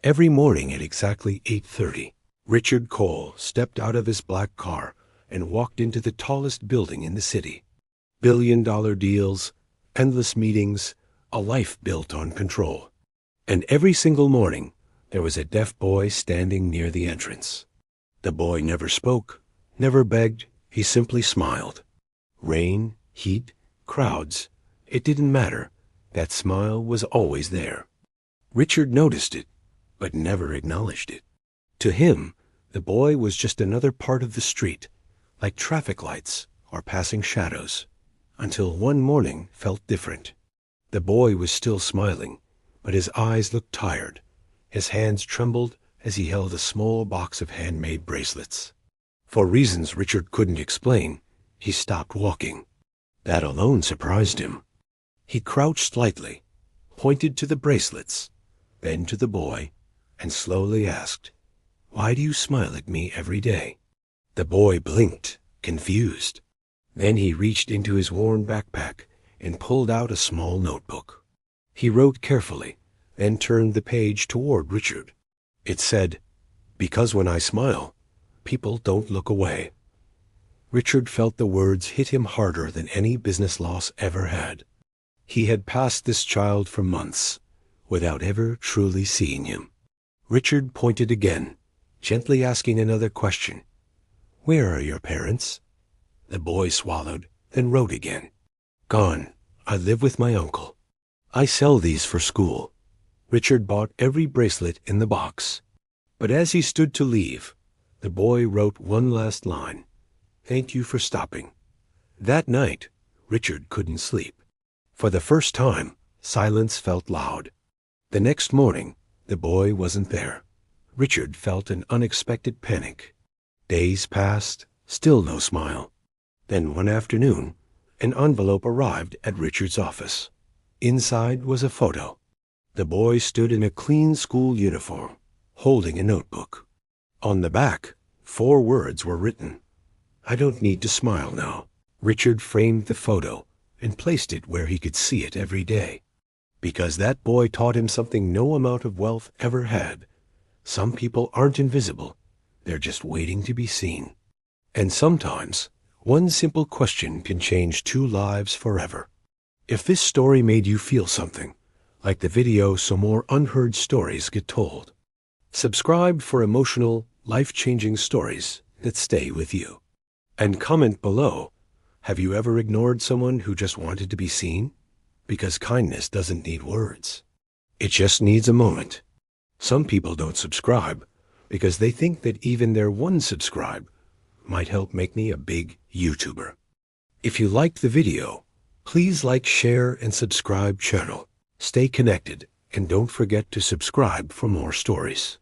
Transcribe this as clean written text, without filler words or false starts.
Every morning at exactly 8:30, Richard Cole stepped out of his black car and walked into the tallest building in the city. Billion-dollar deals, endless meetings, a life built on control. And every single morning, there was a deaf boy standing near the entrance. The boy never spoke, never begged, he simply smiled. Rain, heat, crowds, it didn't matter. That smile was always there. Richard noticed it, but never acknowledged it. To him, the boy was just another part of the street, like traffic lights or passing shadows, until one morning felt different. The boy was still smiling, but his eyes looked tired. His hands trembled as he held a small box of handmade bracelets. For reasons Richard couldn't explain, he stopped walking. That alone surprised him. He crouched slightly, pointed to the bracelets, then to the boy, and slowly asked, "Why do you smile at me every day?" The boy blinked, confused. Then he reached into his worn backpack and pulled out a small notebook. He wrote carefully, then turned the page toward Richard. It said, "Because when I smile, people don't look away." Richard felt the words hit him harder than any business loss ever had. He had passed this child for months, without ever truly seeing him. Richard pointed again, gently asking another question. "Where are your parents?" The boy swallowed, then wrote again. "Gone. I live with my uncle. I sell these for school." Richard bought every bracelet in the box. But as he stood to leave, the boy wrote one last line. "Thank you for stopping." That night, Richard couldn't sleep. For the first time, silence felt loud. The next morning, the boy wasn't there. Richard felt an unexpected panic. Days passed, still no smile. Then one afternoon, an envelope arrived at Richard's office. Inside was a photo. The boy stood in a clean school uniform, holding a notebook. On the back, 4 words were written. "I don't need to smile now." Richard framed the photo and placed it where he could see it every day. Because that boy taught him something no amount of wealth ever had. Some people aren't invisible. They're just waiting to be seen. And sometimes, one simple question can change 2 lives forever. If this story made you feel something, like the video so more unheard stories get told, subscribe for emotional, life-changing stories that stay with you. And comment below, have you ever ignored someone who just wanted to be seen? Because kindness doesn't need words. It just needs a moment. Some people don't subscribe because they think that even their one subscribe might help make me a big YouTuber. If you liked the video, please like, share, and subscribe channel. Stay connected, and don't forget to subscribe for more stories.